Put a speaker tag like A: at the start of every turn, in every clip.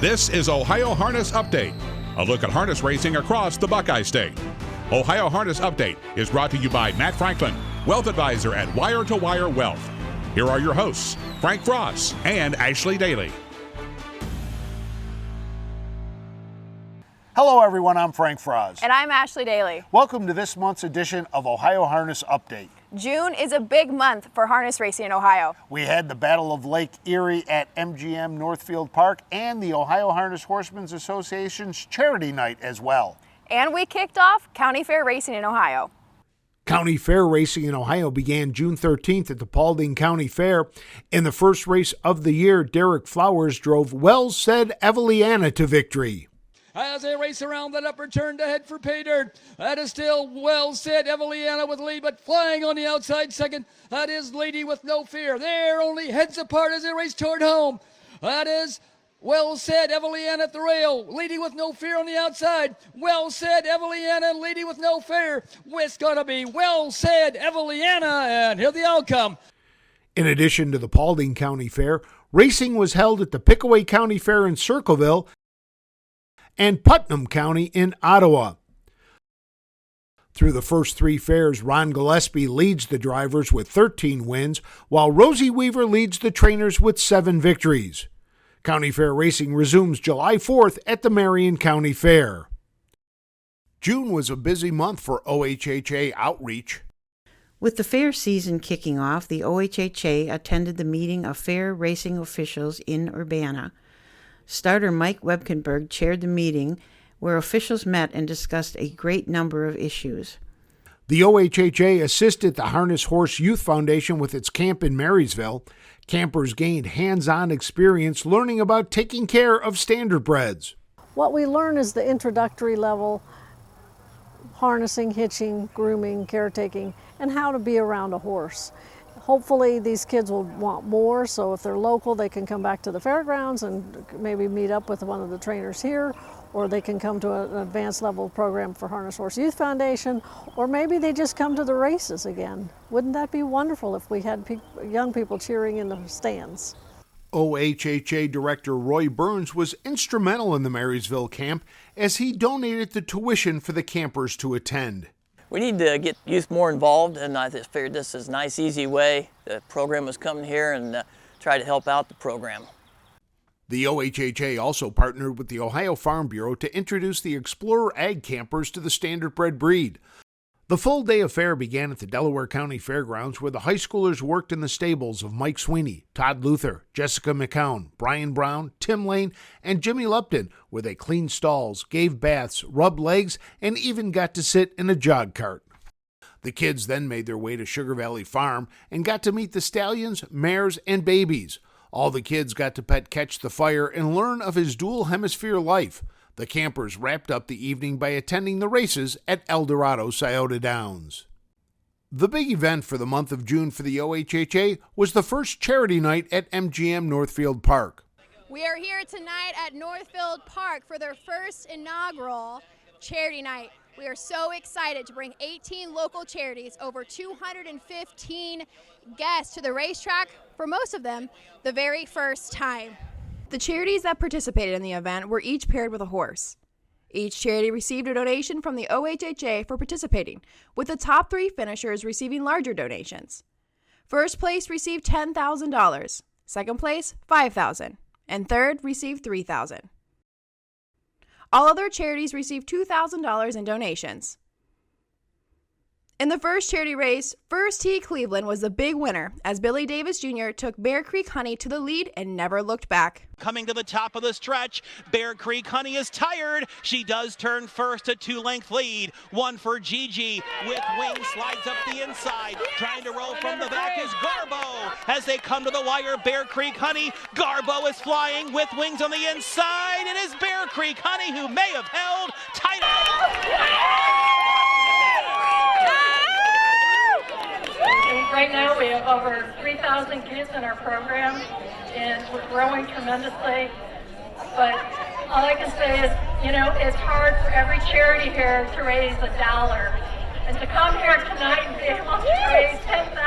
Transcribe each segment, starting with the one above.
A: This is Ohio Harness Update, a look at harness racing across the Buckeye State. Ohio Harness Update is brought to you by Matt Franklin, Wealth Advisor at Wire to Wire Wealth. Here are your hosts, Frank Frost and Ashley Daly.
B: Hello everyone, I'm Frank Frost.
C: And I'm Ashley Daly.
B: Welcome to this month's edition of Ohio Harness Update.
C: June is a big month for harness racing in Ohio.
B: We had the Battle of Lake Erie at MGM Northfield Park and the Ohio Harness Horsemen's Association's Charity Night as well.
C: And we kicked off County Fair racing in Ohio.
D: County Fair racing in Ohio began June 13th at the Paulding County Fair. In the first race of the year, Derek Flowers drove Well Said Eveliana to victory.
E: As they race around that upper turn to head for pay dirt. That is still Well Said Eveliana with lead, but flying on the outside second. That is Lady with No Fear. They're only heads apart as they race toward home. That is Well Said Eveliana at the rail. Lady with No Fear on the outside. Well Said Eveliana and Lady with No Fear. It's going to be Well Said Eveliana, and here's the outcome.
D: In addition to the Paulding County Fair, racing was held at the Pickaway County Fair in Circleville and Putnam County in Ottawa. Through the first three fairs, Ron Gillespie leads the drivers with 13 wins, while Rosie Weaver leads the trainers with 7 victories. County Fair racing resumes July 4th at the Marion County Fair. June was a busy month for OHHA outreach.
F: With the fair season kicking off, the OHHA attended the meeting of fair racing officials in Urbana. Starter Mike Webkenberg chaired the meeting, where officials met and discussed a great number of issues.
D: The OHHA assisted the Harness Horse Youth Foundation with its camp in Marysville. Campers gained hands-on experience learning about taking care of standardbreds.
G: What we learn is the introductory level, harnessing, hitching, grooming, caretaking, and how to be around a horse. Hopefully these kids will want more, so if they're local, they can come back to the fairgrounds and maybe meet up with one of the trainers here, or they can come to an advanced level program for Harness Horse Youth Foundation, or maybe they just come to the races again. Wouldn't that be wonderful if we had young people cheering in the stands?
D: OHHA Director Roy Burns was instrumental in the Marysville camp as he donated the tuition for the campers to attend.
H: We need to get youth more involved, and I just figured this is a nice, easy way. The program was coming here and try to help out the program.
D: The OHHA also partnered with the Ohio Farm Bureau to introduce the Explorer Ag campers to the standardbred breed. The full day of fair began at the Delaware County Fairgrounds, where the high schoolers worked in the stables of Mike Sweeney, Todd Luther, Jessica McCown, Brian Brown, Tim Lane, and Jimmy Lupton, where they cleaned stalls, gave baths, rubbed legs, and even got to sit in a jog cart. The kids then made their way to Sugar Valley Farm and got to meet the stallions, mares, and babies. All the kids got to pet Catch the Fire and learn of his dual hemisphere life. The campers wrapped up the evening by attending the races at El Dorado Scioto Downs. The big event for the month of June for the OHHA was the first charity night at MGM Northfield Park.
I: We are here tonight at Northfield Park for their first inaugural charity night. We are so excited to bring 18 local charities, over 215 guests to the racetrack, for most of them, the very first time.
C: The charities that participated in the event were each paired with a horse. Each charity received a donation from the OHHA for participating, with the top 3 finishers receiving larger donations. First place received $10,000, second place $5,000, and third received $3,000. All other charities received $2,000 in donations. In the first charity race, First Tee Cleveland was the big winner as Billy Davis Jr. took Bear Creek Honey to the lead and never looked back.
J: Coming to the top of the stretch, Bear Creek Honey is tired. She does turn first, a 2-length lead. One for Gigi with wings, slides up the inside. Trying to roll from the back is Garbo. As they come to the wire, Bear Creek Honey. Garbo is flying with wings on the inside. It is Bear Creek Honey who may have held tight.
K: Right now we have over 3,000 kids in our program, and we're growing tremendously. But all I can say is, it's hard for every charity here to raise $1. And to come here tonight and be able to raise $10,000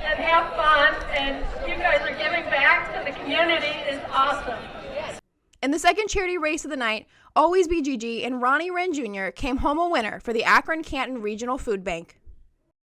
K: and have fun, and you guys are giving back to the community is awesome.
C: In the second charity race of the night, Always Be Gigi and Ronnie Wren Jr. came home a winner for the Akron-Canton Regional Food Bank.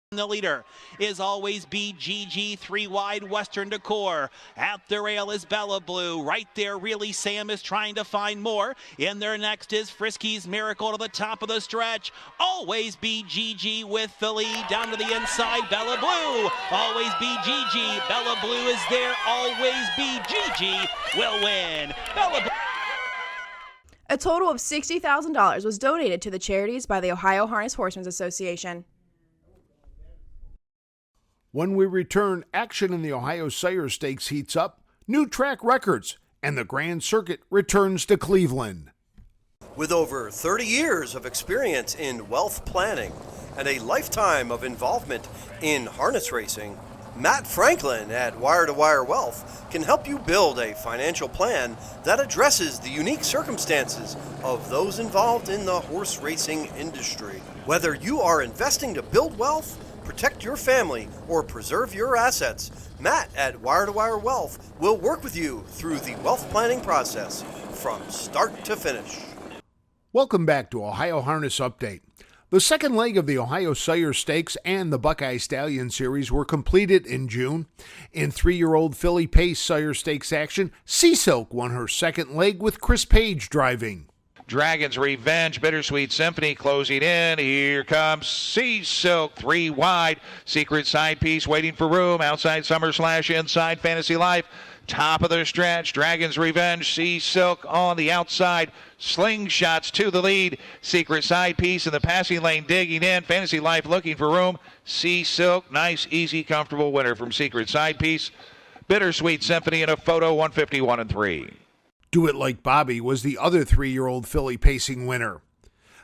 J: The leader is Always Be Gigi, 3 wide Western Decor. At the rail is Bella Blue. Right there, Really Sam is trying to find more. In there next is Frisky's Miracle to the top of the stretch. Always Be Gigi with the lead. Down to the inside, Bella Blue. Always Be Gigi. Bella Blue is there. Always Be Gigi will win. Bella Blue.
C: A total of $60,000 was donated to the charities by the Ohio Harness Horsemen's Association.
D: When we return, action in the Ohio Sire Stakes heats up, new track records, and the Grand Circuit returns to Cleveland.
L: With over 30 years of experience in wealth planning and a lifetime of involvement in harness racing, Matt Franklin at Wire to Wire Wealth can help you build a financial plan that addresses the unique circumstances of those involved in the horse racing industry. Whether you are investing to build wealth, protect your family, or preserve your assets, Matt at Wire to Wire Wealth will work with you through the wealth planning process from start to finish.
D: Welcome back to Ohio Harness Update. The second leg of the Ohio Sire Stakes and the Buckeye Stallion Series were completed in June. In 3-year-old filly pace Sire Stakes action, Sea Silk won her second leg with Chris Page driving.
M: Dragon's Revenge, Bittersweet Symphony closing in. Here comes Sea Silk, 3 wide. Secret Side Piece waiting for room. Outside Summer Slash, inside Fantasy Life. Top of the stretch, Dragon's Revenge, Sea Silk on the outside. Slingshots to the lead. Secret Side Piece in the passing lane digging in. Fantasy Life looking for room. Sea Silk, nice, easy, comfortable winner from Secret Side Piece. Bittersweet Symphony in a photo, 151-3.
D: Do It Like Bobby was the other 3-year-old filly pacing winner.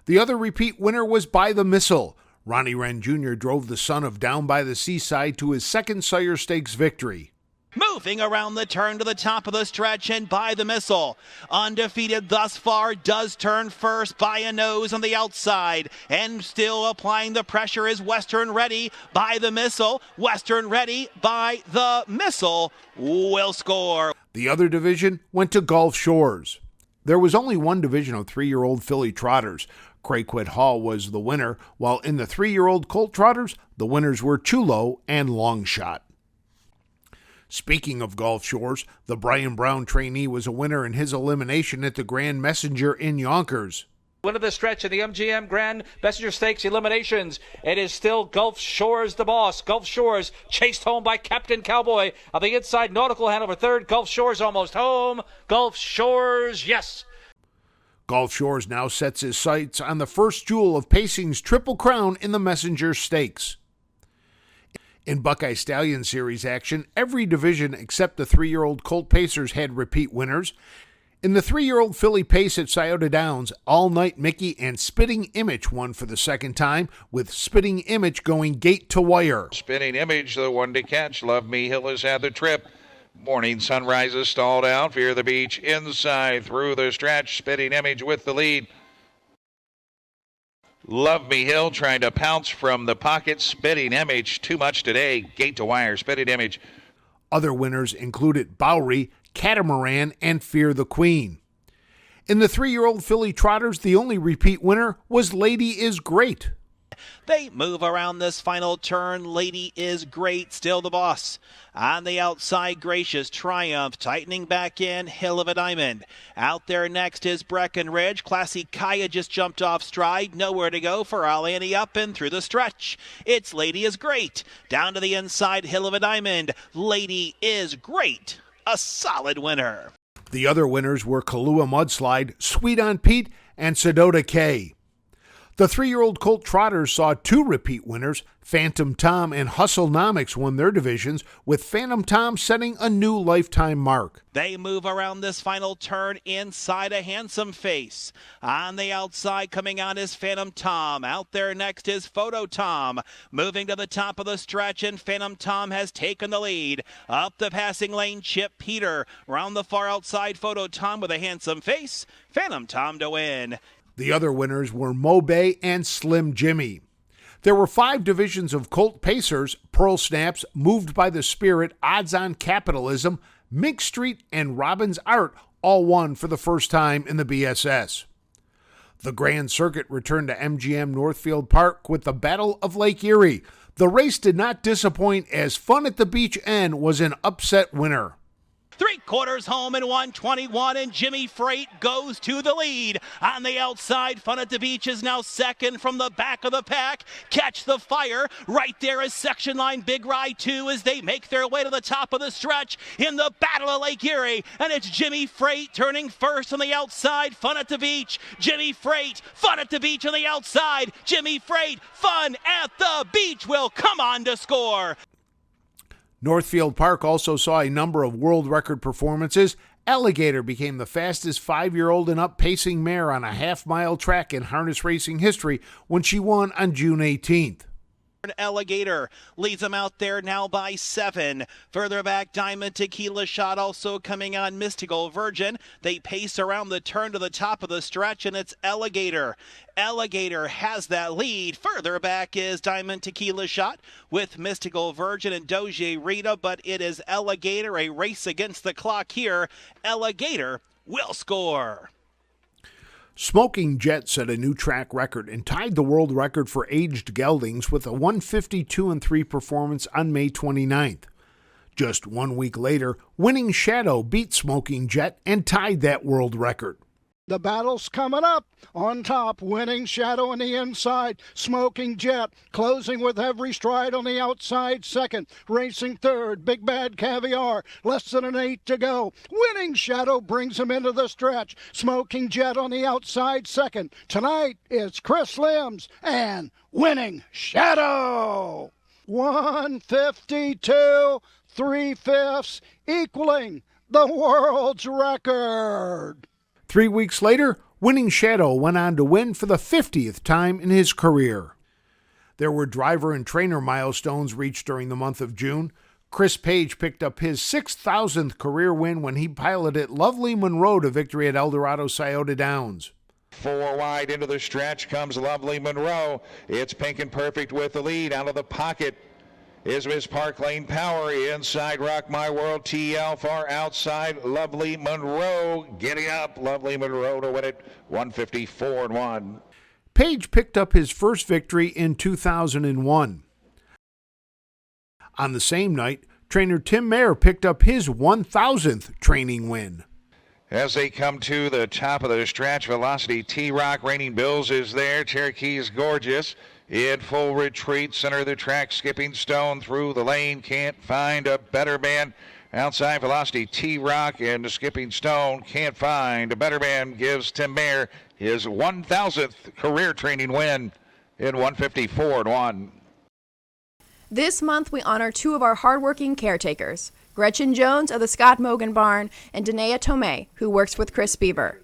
D: The other repeat winner was By the Missile. Ronnie Wren Jr. drove the son of Down by the Seaside to his second Sire Stakes victory.
J: Moving around the turn to the top of the stretch and By the Missile. Undefeated thus far, does turn first by a nose on the outside. And still applying the pressure is Western Ready. By the Missile. Western Ready. By the Missile will score.
D: The other division went to Gulf Shores. There was only one division of 3-year-old filly trotters. Craigquit Hall was the winner, while in the 3-year-old colt trotters, the winners were Chulo and Longshot. Speaking of Gulf Shores, the Brian Brown trainee was a winner in his elimination at the Grand Messenger in Yonkers.
N: Winner of the stretch in the MGM Grand Messenger Stakes eliminations. It is still Gulf Shores the boss. Gulf Shores chased home by Captain Cowboy. On the inside, Nautical Hanover third. Gulf Shores almost home. Gulf Shores, yes.
D: Gulf Shores now sets his sights on the first jewel of pacing's Triple Crown in the Messenger Stakes. In Buckeye Stallion Series action, every division except the 3-year-old Colt Pacers had repeat winners. In the 3-year-old filly pace at Scioto Downs, All Night Mickey and Spitting Image won for the second time, with Spitting Image going gate to wire.
M: Spitting Image, the one to catch. Love Me Hill has had the trip. Morning Sunrise is stalled out. Fear the Beach inside through the stretch. Spitting Image with the lead. Love Me Hill trying to pounce from the pocket. Spitting Image, too much today. Gate to wire. Spitting Image.
D: Other winners included Bowery, Catamaran, and Fear the Queen. In the 3-year-old filly trotters, the only repeat winner was Lady Is Great.
J: They move around this final turn. Lady Is Great, still the boss. On the outside, Gracious Triumph, tightening back in, Hill of a Diamond. Out there next is Breckenridge. Classy Kaya just jumped off stride. Nowhere to go for Alani up and through the stretch. It's Lady Is Great. Down to the inside, Hill of a Diamond. Lady Is Great, a solid winner.
D: The other winners were Kahlua Mudslide, Sweet on Pete, and Sedota K. The 3-year-old Colt Trotters saw 2 repeat winners. Phantom Tom and Hustlenomics won their divisions, with Phantom Tom setting a new lifetime mark.
J: They move around this final turn inside a Handsome Face. On the outside coming out is Phantom Tom. Out there next is Photo Tom. Moving to the top of the stretch, and Phantom Tom has taken the lead. Up the passing lane, Chip Peter. Round the far outside, Photo Tom with a Handsome Face. Phantom Tom to win.
D: The other winners were Mo Bay and Slim Jimmy. There were 5 divisions of Colt Pacers, Pearl Snaps, Moved by the Spirit, Odds on Capitalism, Mink Street and Robbins Art all won for the first time in the BSS. The Grand Circuit returned to MGM Northfield Park with the Battle of Lake Erie. The race did not disappoint as Fun at the Beach End was an upset winner.
J: 3/4 home in 121, and Jimmy Freight goes to the lead. On the outside, Fun at the Beach is now second from the back of the pack. Catch the Fire. Right there is Section Line Big Ride 2 as they make their way to the top of the stretch in the Battle of Lake Erie. And it's Jimmy Freight turning first on the outside. Fun at the Beach. Jimmy Freight. Fun at the Beach on the outside. Jimmy Freight. Fun at the Beach will come on to score.
D: Northfield Park also saw a number of world record performances. Alligator became the fastest 5-year-old and up pacing mare on a half-mile track in harness racing history when she won on June 18th.
J: Alligator leads them out there now by 7. Further back, Diamond Tequila Shot also coming on Mystical Virgin. They pace around the turn to the top of the stretch, and it's Alligator. Alligator has that lead. Further back is Diamond Tequila Shot with Mystical Virgin and Doje Rita, but it is Alligator, a race against the clock here. Alligator will score.
D: Smoking Jet set a new track record and tied the world record for aged geldings with a 152-3 performance on May 29th. Just 1 week later, Winning Shadow beat Smoking Jet and tied that world record.
O: The battle's coming up. On top, Winning Shadow on the inside. Smoking Jet closing with every stride on the outside. Second, racing third. Big Bad Caviar. Less than an 8 to go. Winning Shadow brings him into the stretch. Smoking Jet on the outside second. Tonight it's Chris Limbs and Winning Shadow. 152 3/5, equaling the world's record.
D: 3 weeks later, Winning Shadow went on to win for the 50th time in his career. There were driver and trainer milestones reached during the month of June. Chris Page picked up his 6,000th career win when he piloted Lovely Monroe to victory at Eldorado Scioto Downs.
M: 4 wide into the stretch comes Lovely Monroe. It's Pink and Perfect with the lead. Out of the pocket is Miss Park Lane Power. Inside Rock My World TL. Far outside Lovely Monroe. Giddy up Lovely Monroe to win it 154-1.
D: Page picked up his first victory in 2001. On the same night, trainer Tim Mayer picked up his 1,000th training win.
M: As they come to the top of the stretch, Velocity T-Rock Raining Bills is there. Cherokee's Gorgeous in full retreat. Center of the track, Skipping Stone through the lane. Can't find a better man. Outside Velocity T-Rock and Skipping Stone. Can't find a better man. Gives Tim Mayer his 1,000th career training win in 154-1.
C: This month, we honor 2 of our hardworking caretakers, Gretchen Jones of the Scott Mogan Barn and Danae Tomei, who works with Chris Beaver.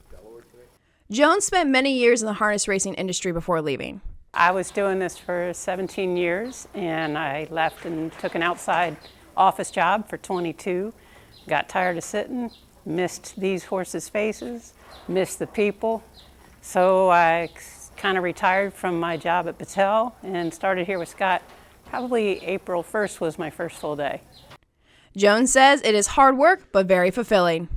C: Jones spent many years in the harness racing industry before leaving.
P: I was doing this for 17 years, and I left and took an outside office job for 22. Got tired of sitting, missed these horses' faces, missed the people. So I kind of retired from my job at Patel and started here with Scott. Probably April 1st was my first full day.
C: Jones says it is hard work, but very fulfilling.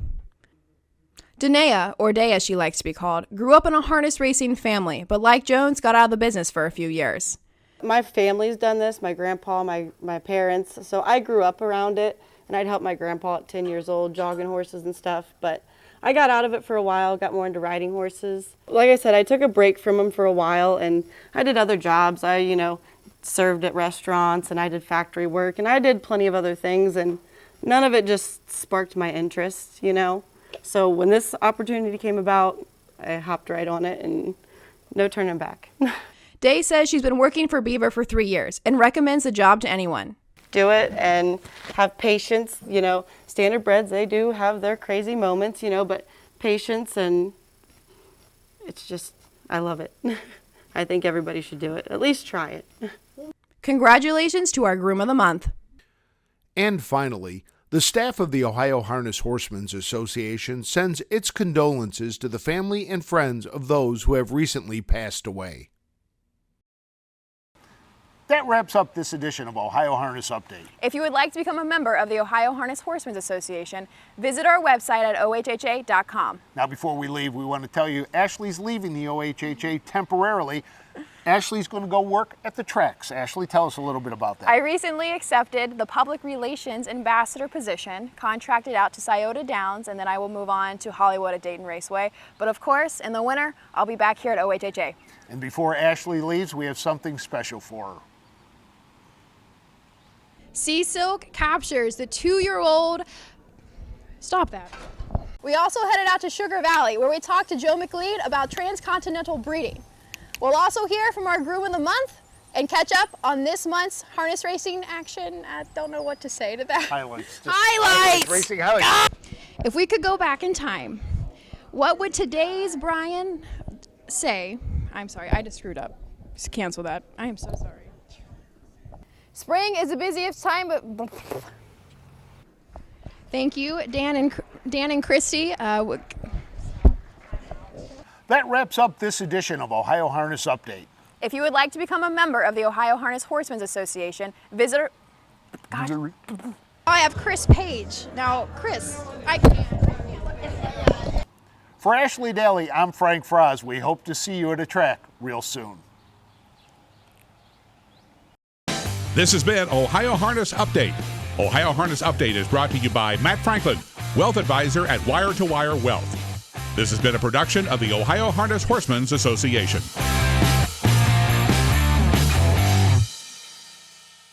C: Danae, or Day as she likes to be called, grew up in a harness racing family, but like Jones, got out of the business for a few years.
Q: My family's done this, my grandpa, my parents, so I grew up around it, and I'd help my grandpa at 10 years old, jogging horses and stuff, but I got out of it for a while, got more into riding horses. Like I said, I took a break from them for a while, and I did other jobs. I, served at restaurants, and I did factory work, and I did plenty of other things, and none of it just sparked my interest, So when this opportunity came about, I hopped right on it and no turning back.
C: Day says she's been working for Beaver for 3 years and recommends the job to anyone.
Q: Do it and have patience. Standard breds, they do have their crazy moments, but patience, and it's just, I love it. I think everybody should do it. At least try it.
C: Congratulations to our Groom of the Month.
D: And finally, the staff of the Ohio Harness Horsemen's Association sends its condolences to the family and friends of those who have recently passed away.
B: That wraps up this edition of Ohio Harness Update.
C: If you would like to become a member of the Ohio Harness Horsemen's Association, visit our website at ohha.com.
B: Now, before we leave, we want to tell you Ashley's leaving the OHHA temporarily. Ashley's going to go work at the tracks. Ashley, tell us a little bit about that.
C: I recently accepted the Public Relations Ambassador position, contracted out to Scioto Downs, and then I will move on to Hollywood at Dayton Raceway. But of course, in the winter, I'll be back here at OHHA.
B: And before Ashley leaves, we have something special for her.
C: Sea Silk captures the 2-year-old. Stop that. We also headed out to Sugar Valley, where we talked to Joe McLeod about transcontinental breeding. We'll also hear from our Groom of the Month and catch up on this month's harness racing action. I don't know what to say to that.
B: Highlights.
C: Highlights!
B: Racing highlights.
C: If we could go back in time, what would today's Brian say? I'm sorry, I just screwed up. Just cancel that. I am so sorry. Spring is the busiest time, but thank you, Dan and Christy.
B: That wraps up this edition of Ohio Harness Update.
C: If you would like to become a member of the Ohio Harness Horsemen's Association, visit. Gosh, I have Chris Page. Now, Chris, I can't.
B: For Ashley Daly, I'm Frank Froz. We hope to see you at a track real soon.
A: This has been Ohio Harness Update. Ohio Harness Update is brought to you by Matt Franklin, Wealth Advisor at Wire to Wire Wealth. This has been a production of the Ohio Harness Horsemen's Association.